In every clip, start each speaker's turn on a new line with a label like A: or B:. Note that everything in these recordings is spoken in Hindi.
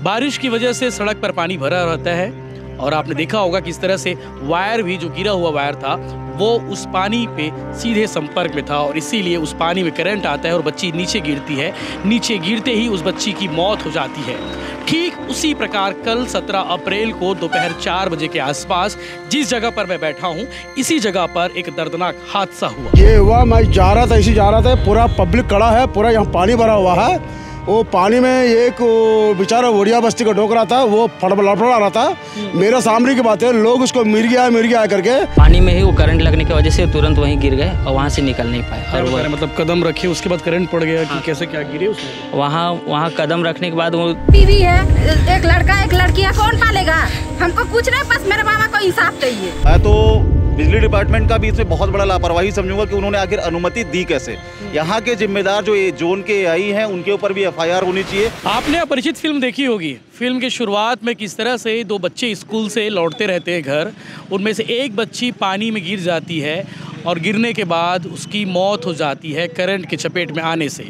A: बारिश की वजह से सड़क पर पानी भरा रहता है और आपने देखा होगा कि इस तरह से वायर भी, जो गिरा हुआ वायर था, वो उस पानी पे सीधे संपर्क में था और इसीलिए उस पानी में करंट आता है और बच्ची नीचे गिरती है। नीचे गिरते ही उस बच्ची की मौत हो जाती है। ठीक उसी प्रकार कल 17 अप्रैल को दोपहर 4 बजे के आसपास जिस जगह पर मैं बैठा हूँ, इसी जगह पर एक दर्दनाक हादसा हुआ।
B: ये हुआ, मैं जा रहा था, इसी जा रहा था, पूरा पब्लिक खड़ा है, पूरा यहाँ पानी भरा हुआ है। वो पानी में एक बेचारा वोडिया बस्ती का डोकरा था, वो फड़फड़ा रहा था। मेरा सामने की बात है, लोग उसको मिर गया करके
C: पानी में ही वो करंट लगने की वजह से तुरंत वहीं गिर गए और वहाँ से निकल नहीं पाए। और वो
A: मतलब कदम रखे, उसके बाद करंट पड़ गया कि कैसे क्या गिरे उसमें?
C: वहाँ कदम रखने के बाद वो
D: बीवी है, एक लड़का एक लड़की है, कौन पालेगा? हमको कुछ नहीं, बस मेरे मामा को इंसाफ चाहिए।
E: तो बिजली डिपार्टमेंट का भी इसमें बहुत बड़ा लापरवाही समझूंगा कि उन्होंने आखिर अनुमति दी कैसे। यहाँ के जिम्मेदार जो ये जोन के एआई हैं, उनके ऊपर भी एफआईआर होनी चाहिए।
A: आपने अपरिचित फिल्म देखी होगी। फिल्म के शुरुआत में किस तरह से दो बच्चे स्कूल से लौटते रहते हैं घर, उनमें से एक बच्ची पानी में गिर जाती है और गिरने के बाद उसकी मौत हो जाती है करंट की चपेट में आने से।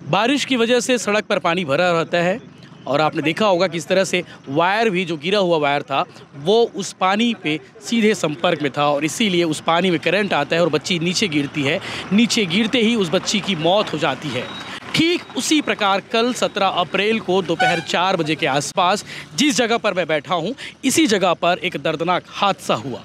A: बारिश की वजह से सड़क पर पानी भरा रहता है और आपने देखा होगा कि इस तरह से वायर भी, जो गिरा हुआ वायर था, वो उस पानी पे सीधे संपर्क में था और इसीलिए उस पानी में करंट आता है और बच्ची नीचे गिरती है। नीचे गिरते ही उस बच्ची की मौत हो जाती है। ठीक उसी प्रकार कल 17 अप्रैल को दोपहर 4 बजे के आसपास जिस जगह पर मैं बैठा हूँ, इसी जगह पर एक दर्दनाक हादसा हुआ।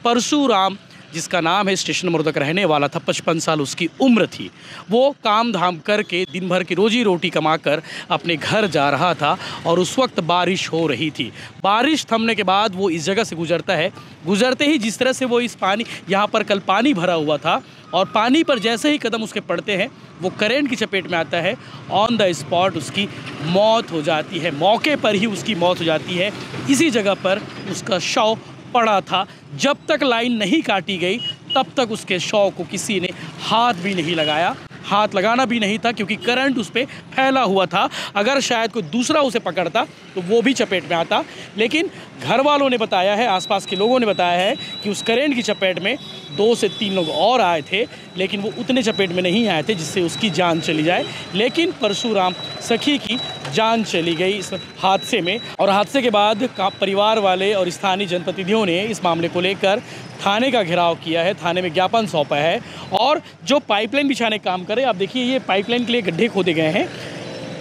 A: परशुराम, जिसका नाम है, स्टेशन मोड़ तक रहने वाला था, 55 साल उसकी उम्र थी। वो काम धाम करके दिन भर की रोजी रोटी कमाकर अपने घर जा रहा था और उस वक्त बारिश हो रही थी। बारिश थमने के बाद वो इस जगह से गुजरता है। गुजरते ही जिस तरह से वो इस पानी, यहाँ पर कल पानी भरा हुआ था और पानी पर जैसे ही कदम उसके पड़ते हैं, वो करंट की चपेट में आता है। ऑन द स्पॉट उसकी मौत हो जाती है। मौके पर ही उसकी मौत हो जाती है। इसी जगह पर उसका शव पड़ा था। जब तक लाइन नहीं काटी गई तब तक उसके शव को किसी ने हाथ भी नहीं लगाया। हाथ लगाना भी नहीं था क्योंकि करंट उस पर फैला हुआ था। अगर शायद कोई दूसरा उसे पकड़ता तो वो भी चपेट में आता। लेकिन घर वालों ने बताया है, आसपास के लोगों ने बताया है कि उस करंट की चपेट में 2 से 3 लोग और आए थे, लेकिन वो उतने चपेट में नहीं आए थे जिससे उसकी जान चली जाए। लेकिन परशुराम सखी की जान चली गई इस हादसे में। और हादसे के बाद परिवार वाले और स्थानीय जनप्रतिनिधियों ने इस मामले को लेकर थाने का घेराव किया है, थाने में ज्ञापन सौंपा है। और जो पाइपलाइन बिछाने का काम करे, आप देखिए, ये पाइपलाइन के लिए गड्ढे खोदे गए हैं।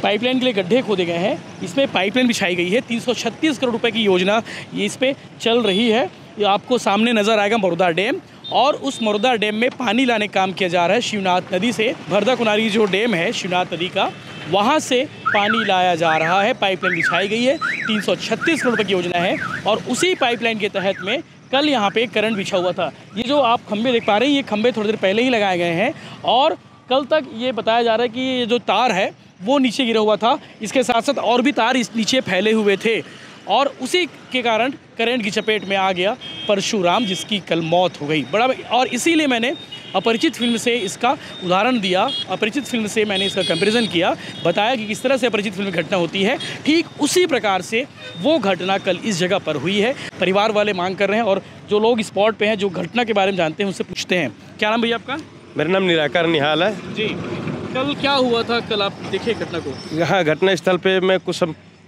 A: पाइपलाइन के लिए गड्ढे खोदे गए हैं, इसमें पाइपलाइन बिछाई गई है। 336 करोड़ रुपए की योजना ये इस पर चल रही है। ये आपको सामने नज़र आएगा मोरदा डैम, और उस मोरदा डैम में पानी लाने का काम किया जा रहा है शिवनाथ नदी से। भरदा कुनारी जो डैम है शिवनाथ नदी का, वहाँ से पानी लाया जा रहा है। पाइपलाइन बिछाई गई है, 336 करोड़ रुपए की योजना है। और उसी पाइपलाइन के तहत में कल यहाँ पे करंट बिछा हुआ था। ये जो आप खंबे देख पा रहे हैं, ये खंबे थोड़ी देर पहले ही लगाए गए हैं और कल तक ये बताया जा रहा है कि ये जो तार है वो नीचे गिरा हुआ था। इसके साथ साथ और भी तार इस नीचे फैले हुए थे और उसी के कारण करंट की चपेट में आ गया परशुराम, जिसकी कल मौत हो गई। बड़ा, और इसीलिए मैंने अपरिचित फिल्म से इसका उदाहरण दिया, अपरिचित फिल्म से मैंने इसका कंपैरिजन किया, बताया कि किस तरह से अपरिचित फिल्म में घटना होती है। ठीक उसी प्रकार से वो घटना कल इस जगह पर हुई है। परिवार वाले मांग कर रहे हैं और जो लोग स्पॉट पे हैं, जो घटना के बारे में जानते हैं, उनसे पूछते हैं। क्या नाम भैया आपका?
F: मेरा नाम निराकर निहाल है
A: जी। कल क्या हुआ था? कल आप देखे घटना को?
F: यहाँ घटना स्थल पे मैं कुछ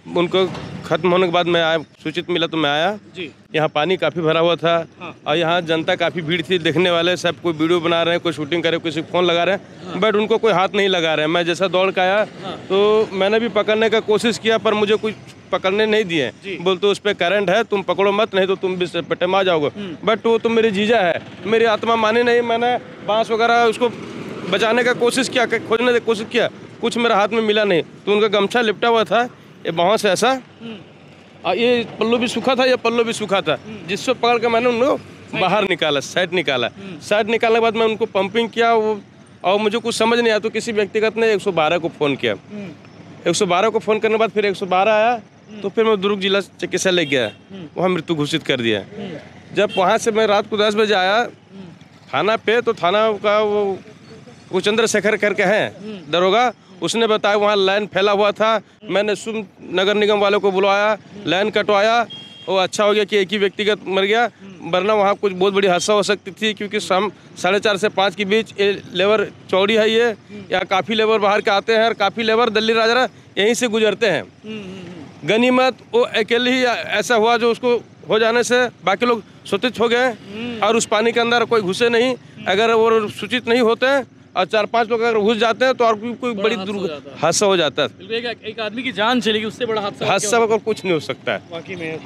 F: उनको खत्म होने के बाद मैं आया, सूचित मिला तो मैं आया
A: जी।
F: यहाँ पानी काफ़ी भरा हुआ था।
A: हाँ।
F: और यहाँ जनता काफ़ी भीड़ थी, देखने वाले सब कोई वीडियो बना रहे हैं, कोई शूटिंग करे, किसी फ़ोन लगा रहे हैं। हाँ। बट उनको कोई हाथ नहीं लगा रहे हैं। मैं जैसा दौड़ के आया, हाँ, तो मैंने भी पकड़ने का कोशिश किया पर मुझे कुछ पकड़ने नहीं दिए। बोलते उस पर करंट है, तुम पकड़ो मत, नहीं तो तुम भी पेटे में आ जाओगे। बट वो तो मेरी जीजा है, मेरी आत्मा माने नहीं। मैंने बांस वगैरह उसको बचाने का कोशिश किया, खोजने की कोशिश किया, कुछ मेरे हाथ में मिला नहीं। तो उनका गमछा लिपटा हुआ था, ये बाहों से ऐसा, और ये पल्लू भी सूखा था, ये पल्लू भी सूखा था, जिससे पकड़ के मैंने उनको बाहर निकाला, साइड निकाला। साइड निकालने के बाद मैं उनको पंपिंग किया, वो और मुझे कुछ समझ नहीं आया तो किसी व्यक्तिगत ने 112 को फ़ोन किया। 112 को फ़ोन करने के बाद फिर 112 आया, तो फिर मैं दुर्ग जिला चिकित्सालय ले गया, वहाँ मृत्यु घोषित कर दिया। जब वहाँ से मैं रात को 10 बजे आया थाना पे, तो थाना का वो चंद्रशेखर करके हैं दरोगा, उसने बताया वहाँ लाइन फैला हुआ था। मैंने नगर निगम वालों को बुलवाया, लाइन कटवाया, वो अच्छा हो गया कि एक ही व्यक्तिगत मर गया, वरना वहाँ कुछ बहुत बड़ी हादसा हो सकती थी। क्योंकि शाम 4:30 से 5 के बीच ये लेबर चौड़ी है, ये यहाँ काफ़ी लेबर बाहर के आते हैं और काफ़ी लेबर दिल्ली राजरा यहीं से गुजरते हैं। गनीमत वो अकेले ही ऐसा हुआ जो उसको हो जाने से बाकी लोग सूचित हो गए और उस पानी के अंदर कोई घुसे नहीं। अगर वो सूचित नहीं होते हैं और 4-5 लोग अगर घुस जाते हैं तो और कोई बड़ी हादसा हो जाता है।
A: एक आदमी की जान चलेगी, उससे बड़ा
F: हादसा और कुछ नहीं हो सकता है,
A: वाकई में,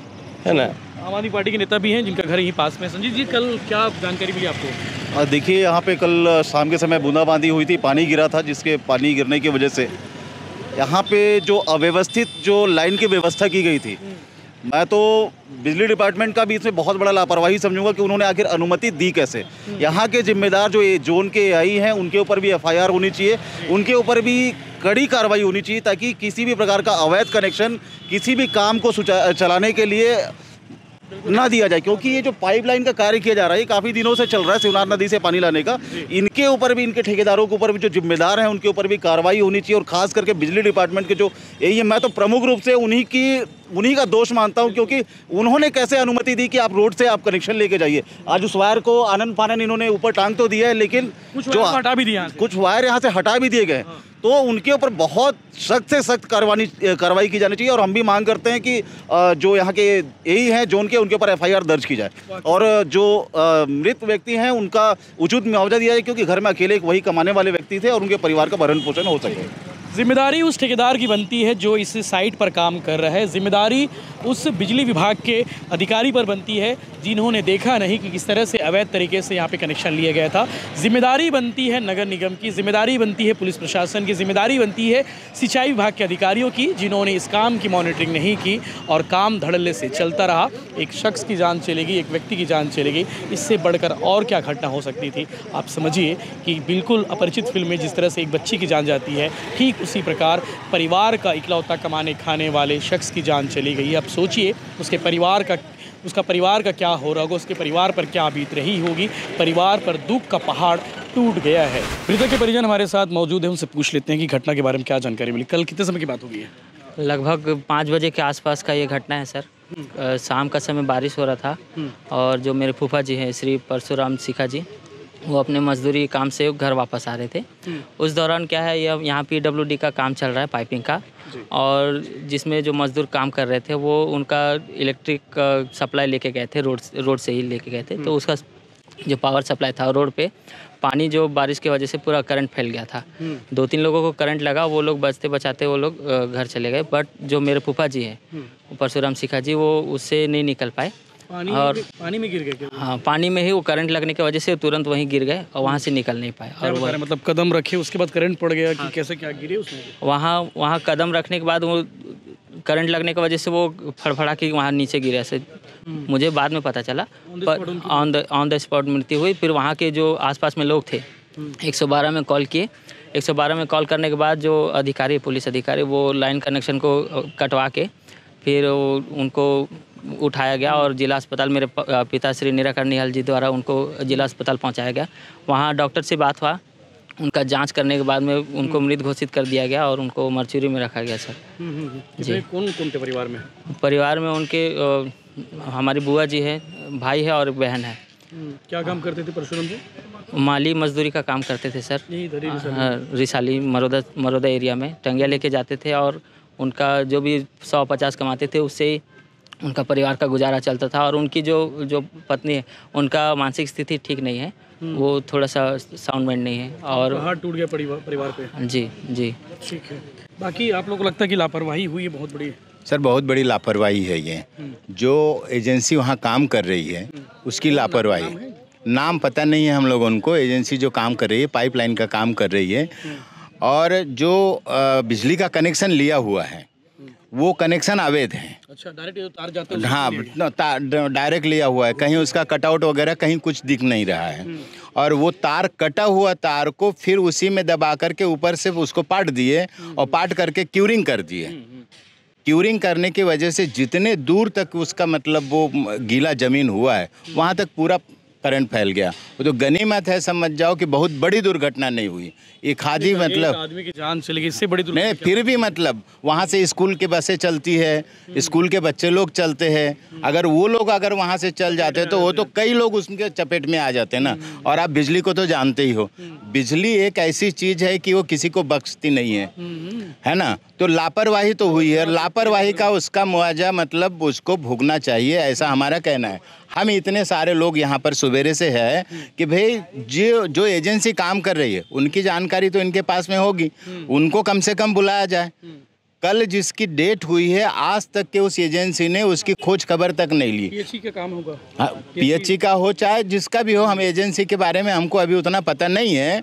F: है ना।
A: आम आदमी पार्टी के नेता भी हैं जिनका घर यहीं पास में। संजीव जी, कल क्या जानकारी मिली आपको?
E: देखिए, यहाँ पे कल शाम के समय बूंदाबांदी हुई थी, पानी गिरा था, जिसके पानी गिरने की वजह से यहाँ पे जो अव्यवस्थित जो लाइन की व्यवस्था की गई थी, मैं तो बिजली डिपार्टमेंट का भी इसमें बहुत बड़ा लापरवाही समझूंगा कि उन्होंने आखिर अनुमति दी कैसे। यहाँ के जिम्मेदार जो ये जोन के एआई हैं, उनके ऊपर भी एफआईआर होनी चाहिए, उनके ऊपर भी कड़ी कार्रवाई होनी चाहिए, ताकि किसी भी प्रकार का अवैध कनेक्शन किसी भी काम को चलाने के लिए ना दिया जाए। क्योंकि ये जो पाइपलाइन का कार्य किया जा रहा है, ये काफ़ी दिनों से चल रहा है, शिवनाथ नदी से पानी लाने का। इनके ऊपर भी, इनके ठेकेदारों के ऊपर भी जो जिम्मेदार हैं, उनके ऊपर भी कार्रवाई होनी चाहिए। और खास करके बिजली डिपार्टमेंट के जो यही है, मैं तो प्रमुख रूप से उन्हीं का दोष मानता हूं, क्योंकि उन्होंने कैसे अनुमति दी कि आप रोड से आप कनेक्शन लेके जाइए। आज उस वायर को आनन फानन इन्होंने ऊपर टांग तो दिया है, लेकिन
A: जो हटा भी दिया,
E: कुछ वायर यहाँ से हटा भी दिए गए। तो उनके ऊपर बहुत सख्त से सख्त कार्रवाई की जानी चाहिए। और हम भी मांग करते हैं कि जो यहाँ के यही हैं जोन के, उनके ऊपर एफआईआर दर्ज की जाए और जो मृत व्यक्ति हैं उनका उचित मुआवजा दिया जाए, क्योंकि घर में अकेले वही कमाने वाले व्यक्ति थे और उनके परिवार का भरण पोषण हो सके।
A: जिम्मेदारी उस ठेकेदार की बनती है जो इस साइट पर काम कर रहा है। जिम्मेदारी उस बिजली विभाग के अधिकारी पर बनती है जिन्होंने देखा नहीं कि किस तरह से अवैध तरीके से यहाँ पे कनेक्शन लिया गया था। जिम्मेदारी बनती है नगर निगम की, जिम्मेदारी बनती है पुलिस प्रशासन की, जिम्मेदारी बनती है सिंचाई विभाग के अधिकारियों की, जिन्होंने इस काम की मॉनिटरिंग नहीं की और काम धड़ल्ले से चलता रहा। एक शख्स की जान चलेगी, एक व्यक्ति की जान चलेगी, इससे बढ़कर और क्या घटना हो सकती थी। आप समझिए कि बिल्कुल अपरिचित फिल्म में जिस तरह से एक बच्ची की जान जाती है, ठीक उसी प्रकार परिवार का इकलौता कमाने खाने वाले शख्स की जान चली गई। अब सोचिए उसका परिवार का क्या हो रहा होगा, उसके परिवार पर क्या बीत रही होगी। परिवार पर दुख का पहाड़ टूट गया है। मृतक के परिजन हमारे साथ मौजूद हैं, उनसे पूछ लेते हैं कि घटना के बारे में क्या जानकारी मिली। कल कितने समय की बात होगी?
C: लगभग 5 बजे के आसपास का ये घटना है सर। शाम का समय बारिश हो रहा था और जो मेरे फूफा जी हैं श्री परशुराम शिखा जी, वो अपने मजदूरी काम से घर वापस आ रहे थे। उस दौरान क्या है, यहाँ PWD का काम चल रहा है, पाइपिंग का, और जिसमें जो मजदूर काम कर रहे थे वो उनका इलेक्ट्रिक सप्लाई लेके गए थे, रोड से ही लेके गए थे। तो उसका जो पावर सप्लाई था रोड पे, पानी जो बारिश की वजह से पूरा करंट फैल गया था। 2-3 लोगों को करंट लगा, वो लोग बचते बचाते वो लोग घर चले गए। बट जो मेरे फूफा जी हैं परशुराम शिखा जी, वो उससे नहीं निकल पाए और
A: पानी में गिर गए।
C: हाँ, पानी में ही वो करंट लगने की वजह से तुरंत वहीं गिर गए और वहाँ से निकल नहीं पाए। और वो
A: मतलब कदम रखे, उसके बाद करंट पड़ गया कि कैसे क्या गिरे उसमें?
C: वहाँ कदम रखने के बाद वो करंट लगने की वजह से वो फड़फड़ा के वहाँ नीचे गिरे। ऐसे मुझे बाद में पता चला, पर ऑन द स्पॉट मृत्यु हुई। फिर वहाँ के जो आसपास में लोग थे 112 में कॉल किए। 112 में कॉल करने के बाद जो अधिकारी, पुलिस अधिकारी, वो लाइन कनेक्शन को कटवा के फिर उनको उठाया गया और जिला अस्पताल, मेरे पिता श्री निराकर निहाल जी द्वारा उनको जिला अस्पताल पहुंचाया गया। वहां डॉक्टर से बात हुआ, उनका जांच करने के बाद में उनको मृत घोषित कर दिया गया और उनको मर्चुरी में रखा गया सर।
A: जी, कौन थे परिवार में?
C: परिवार में उनके हमारी बुआ जी है, भाई है और बहन है।
A: क्या काम करते थे परशुराम जी?
C: माली मजदूरी का काम करते थे सर। रिसाली मरोदा एरिया में टंगिया लेके जाते थे और उनका जो भी 100-50 कमाते थे उससे ही उनका परिवार का गुजारा चलता था। और उनकी जो पत्नी है, उनका मानसिक स्थिति ठीक नहीं है, वो थोड़ा सा साउंड माइंड नहीं है और
A: हाथ टूट गया परिवार पे।
C: जी।
A: ठीक है। बाकी आप लोगों को लगता है कि लापरवाही हुई है बहुत बड़ी?
G: सर, बहुत बड़ी लापरवाही है ये। जो एजेंसी वहाँ काम कर रही है उसकी लापरवाही, नाम पता नहीं है हम लोगों को। एजेंसी जो काम कर रही है, पाइपलाइन का काम कर रही है, और जो बिजली का कनेक्शन लिया हुआ है वो कनेक्शन अवैध है।
A: अच्छा, डायरेक्ट तार जाते हैं?
G: हाँ, डायरेक्ट लिया हुआ है, कहीं उसका कटआउट वगैरह कहीं कुछ दिख नहीं रहा है। और वो तार, कटा हुआ तार को फिर उसी में दबा करके ऊपर से उसको पाट दिए और पाट करके क्यूरिंग कर दिए। क्यूरिंग करने की वजह से जितने दूर तक उसका मतलब वो गीला ज़मीन हुआ है वहाँ तक पूरा करंट फैल गया। वो तो गनीमत है, समझ जाओ कि बहुत बड़ी दुर्घटना नहीं हुई। एक आदमी मतलब
A: आदमी की जान चली गई, इससे बड़ी
G: नहीं, फिर भी मतलब वहाँ से स्कूल के बसें चलती है, स्कूल के बच्चे लोग चलते हैं। अगर वो लोग अगर वहाँ से चल जाते तो वो तो कई लोग उसके चपेट में आ जाते ना। और आप बिजली को तो जानते ही हो, बिजली एक ऐसी चीज़ है कि वो किसी को बख्शती नहीं है, है ना। तो लापरवाही तो हुई है, लापरवाही का उसका मुआवजा मतलब उसको भुगतना चाहिए, ऐसा हमारा कहना है। हम इतने सारे लोग यहाँ पर सवेरे से है कि भाई जो एजेंसी काम कर रही है उनकी जानकारी तो इनके पास में होगी, उनको कम से कम बुलाया जाए। कल जिसकी डेट हुई है आज तक के उस एजेंसी ने उसकी खोज खबर तक नहीं ली।
A: पीएचई का काम होगा,
G: पीएचई का हो चाहे जिसका भी हो, हम एजेंसी के बारे में हमको अभी उतना पता नहीं है,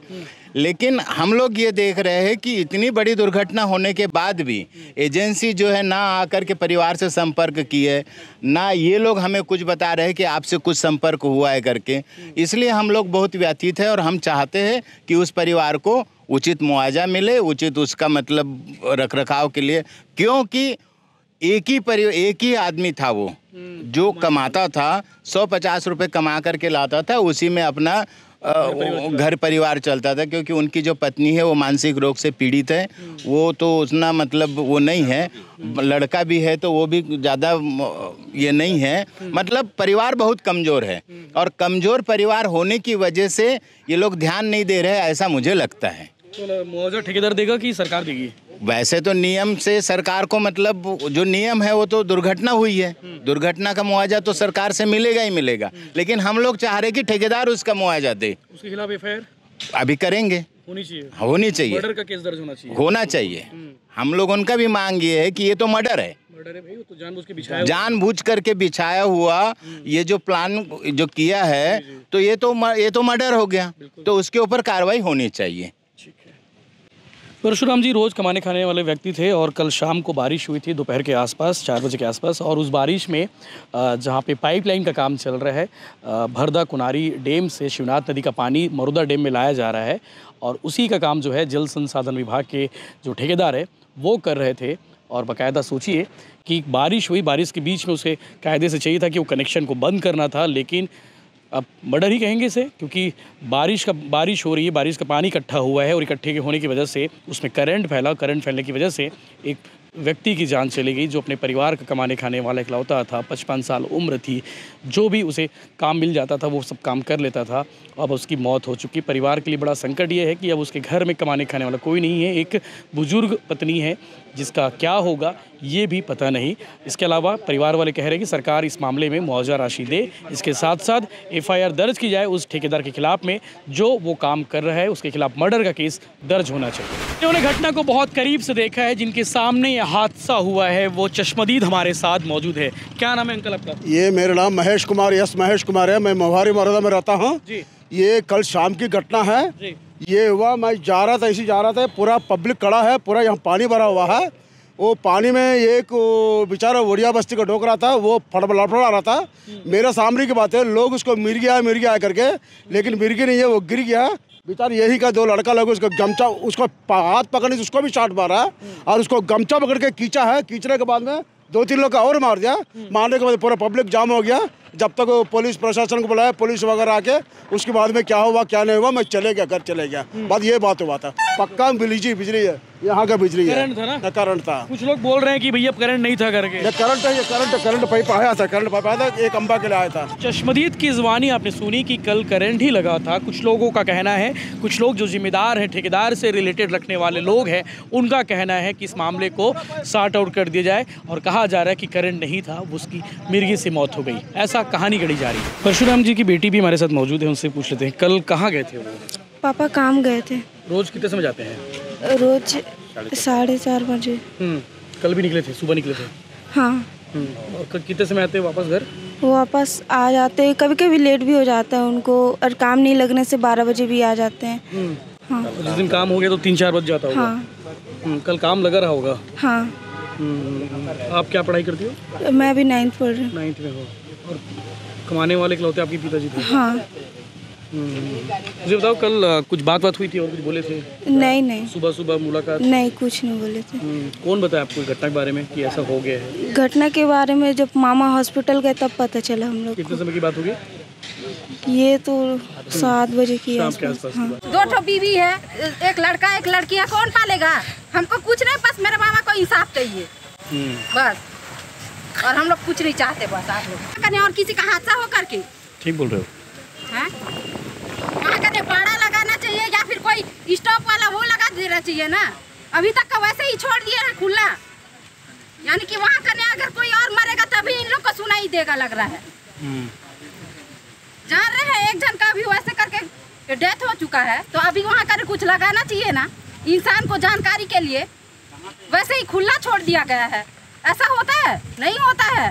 G: लेकिन हम लोग ये देख रहे हैं कि इतनी बड़ी दुर्घटना होने के बाद भी एजेंसी जो है ना आकर के परिवार से संपर्क की है, ना ये लोग हमें कुछ बता रहे हैं कि आपसे कुछ संपर्क हुआ है करके। इसलिए हम लोग बहुत व्यथित है और हम चाहते हैं कि उस परिवार को उचित मुआवजा मिले, उचित उसका मतलब रखरखाव के लिए, क्योंकि एक ही आदमी था वो जो कमाता था, 150 रुपये कमा करके लाता था, उसी में अपना घर परिवार चलता था। क्योंकि उनकी जो पत्नी है वो मानसिक रोग से पीड़ित है, वो तो उतना मतलब वो नहीं है, लड़का भी है तो वो भी ज़्यादा ये नहीं है, मतलब परिवार बहुत कमज़ोर है और कमज़ोर परिवार होने की वजह से ये लोग ध्यान नहीं दे रहे, ऐसा मुझे लगता है।
A: तो मुआवजा ठेकेदार देगा कि सरकार देगी?
G: वैसे तो नियम से सरकार को मतलब जो नियम है वो तो दुर्घटना हुई है, दुर्घटना का मुआवजा तो सरकार से मिलेगा ही मिलेगा, लेकिन हम लोग चाह रहे कि ठेकेदार उसका मुआवजा दे।
A: उसके खिलाफ एफआईआर
G: अभी करेंगे,
A: होनी चाहिए,
G: मर्डर
A: का केस दर्ज होना चाहिए।
G: हम लोग उनका भी मांग ये है कि ये तो मर्डर है,
A: भाई, वो तो
G: जानबूझ करके बिछाया हुआ ये जो प्लान जो किया है तो ये तो मर्डर हो गया, तो उसके ऊपर कार्रवाई होनी चाहिए।
A: परशुराम जी रोज़ कमाने खाने वाले व्यक्ति थे और कल शाम को बारिश हुई थी दोपहर के आसपास 4 बजे के आसपास, और उस बारिश में जहाँ पे पाइपलाइन का काम चल रहा है, भरदा कुनारी डैम से शिवनाथ नदी का पानी मरुदा डैम में लाया जा रहा है, और उसी का काम जो है जल संसाधन विभाग के जो ठेकेदार है वो कर रहे थे। और बाकायदा सोचिए कि बारिश हुई, बारिश के बीच में उसे कायदे से चाहिए था कि वो कनेक्शन को बंद करना था, लेकिन अब मर्डर ही कहेंगे इसे, क्योंकि बारिश हो रही है, बारिश का पानी इकट्ठा हुआ है और इकट्ठे होने की वजह से उसमें करंट फैला, करंट फैलने की वजह से एक व्यक्ति की जान चली गई जो अपने परिवार का कमाने खाने वाला इकलौता था, 55 साल उम्र थी, जो भी उसे काम मिल जाता था वो सब काम कर लेता था। अब उसकी मौत हो चुकी। परिवार के लिए बड़ा संकट ये है कि अब उसके घर में कमाने खाने वाला कोई नहीं है, एक बुजुर्ग पत्नी है जिसका क्या होगा ये भी पता नहीं। इसके अलावा परिवार वाले कह रहे हैं कि सरकार इस मामले में मुआवजा राशि दे, इसके साथ साथ एफआईआर दर्ज की जाए उस ठेकेदार के खिलाफ में जो वो काम कर रहा है, उसके खिलाफ मर्डर का केस दर्ज होना चाहिए। जिन्होंने घटना को बहुत करीब से देखा है, जिनके सामने ये हादसा हुआ है, वो चश्मदीद हमारे साथ मौजूद है। क्या नाम है अंकल आपका?
B: ये मेरा नाम महेश कुमार है, मैं मोहारी मरदा में रहता हूँ। ये कल शाम की घटना है। ये हुआ, मैं जा रहा था, पूरा पब्लिक खड़ा है, पूरा यहाँ पानी भरा हुआ है। वो पानी में एक बेचारा वड़िया बस्ती का डोकरा था, वो फड़फड़ा रहा था। मेरा सामने की बात है, लोग उसको मिर गया करके, लेकिन मिर गया नहीं है, वो गिर गया बेचारा। यही का 2 लड़का लोग उसको गमछा, उसको हाथ पकड़ने से उसको भी शॉट मारा और उसको गमछा पकड़ के खींचा है। खींचने के बाद में 2-3 लोग का और मार दिया। मारने के बाद पूरा पब्लिक जाम हो गया। जब तक पुलिस प्रशासन को बुलाया, पुलिस वगैरह आके, उसके बाद में क्या हुआ क्या नहीं हुआ, मैं चले गया, घर चले गया। बात ये बात हुआ था। पक्का बिजली है, यहाँ का बिजली है,
A: करंट था ना?
B: करंट था।
A: कुछ लोग बोल रहे हैं कि भैया करंट नहीं था करके।
B: ये करंट पाइप आया था, एक अंबा के लिए आया था।
A: चश्मदीद की ज़ुबानी आपने सुनी कि कल करंट ही लगा था। कुछ लोगों का कहना है, कुछ लोग जो जिम्मेदार हैं, ठेकेदार से रिलेटेड रखने वाले लोग हैं, उनका कहना है कि इस मामले को सॉर्ट आउट कर दिया जाए, और कहा जा रहा है कि करंट नहीं था, उसकी मिर्गी से मौत हो गई। ऐसा कहानी गढ़ी जा रही है। परशुराम जी की बेटी भी हमारे साथ मौजूद है, उनसे पूछ लेते हैं कल कहाँ गए थे वो?
H: पापा काम गए थे।
A: रोज कितने समय जाते हैं?
H: रोज 4:30 बजे।
A: कल भी निकले थे, सुबह निकले थे?
H: हाँ।
A: और कितने समय आते हैं वापस घर?
H: वो वापस आ जाते हैं, कभी कभी लेट भी हो जाता है उनको, और काम नहीं लगने से 12 बजे भी आ जाते हैं। हाँ।
A: जिस दिन काम हो गया तो 3-4 बज जाता होगा।
H: हाँ।
A: कल काम लगा रहा होगा।
H: हाँ।
A: आप क्या पढ़ाई करती हो?
H: मैं भी 9th पढ़ रही हूँ।
A: 9th में हो। और कमाने वाले इकलौते आपके पिताजी थे?
H: हाँ।
A: मुझे बताओ, कल कुछ बात हुई थी और कुछ बोले थे?
H: नहीं।
A: सुबह मुलाकात?
H: नहीं, कुछ नहीं बोले थे।
A: कौन बताया आपको घटना के बारे में कि ऐसा हो गया है?
H: घटना के बारे में जब मामा हॉस्पिटल गए तब पता चला हम लोग।
A: कितने समय की बात होगी?
H: ये तो 7 बजे की
A: आसपास।
H: हाँ।
D: 2 बीवी है, एक लड़का एक लड़की है, कौन पालेगा? हमको कुछ नहीं, बस मेरे मामा को इंसाफ चाहिए बस, और हम लोग कुछ नहीं चाहते, बस आप लोग। और किसी का हादसा हो करके।
A: ठीक बोल रहे हो।
D: वहाँ का बाड़ा लगाना चाहिए, या फिर कोई स्टॉप वाला वो लगा देना चाहिए ना। अभी तक का वैसे ही छोड़ दिया है खुला, यानी कि वहाँ करने अगर कोई और मरेगा तभी इन लोग को सुनाई देगा लग रहा है। जान रहे हैं एक जन का भी वैसे करके डेथ हो चुका है, तो अभी वहाँ कर कुछ लगाना चाहिए ना इंसान को जानकारी के लिए। वैसे ही खुला छोड़ दिया गया है, ऐसा होता है? नहीं होता है।